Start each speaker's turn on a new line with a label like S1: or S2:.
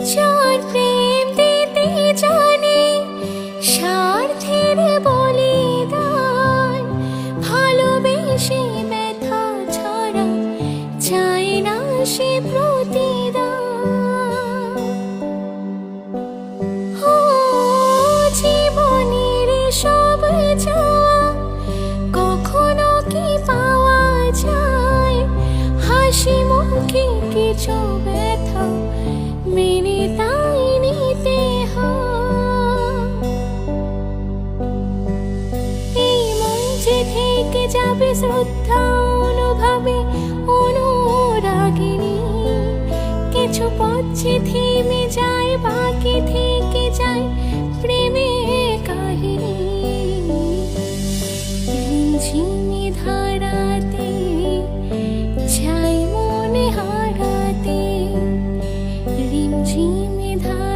S1: যার প্রেম দিতে জানে স্বার্থের বলিদান, ভালোবেসে ব্যথা ছাড়া চায় না সে প্রতিদান। ও জীবনের সব চাওয়া কখনো কি পাওয়া যায়? হাসি মুখে কিছু ব্যথা মেনে তাই নিতে হয়। এই মঞ্চে থেকে যাবে শ্রদ্ধা অনুভবে অনুরাগিনী, কিছু পথে থেমে যায়, বাকি থেকে যায় প্রেমের কাহিনী। ঝিমি ধারাতে চাই মনে হারাতে, ঝিমি ধারা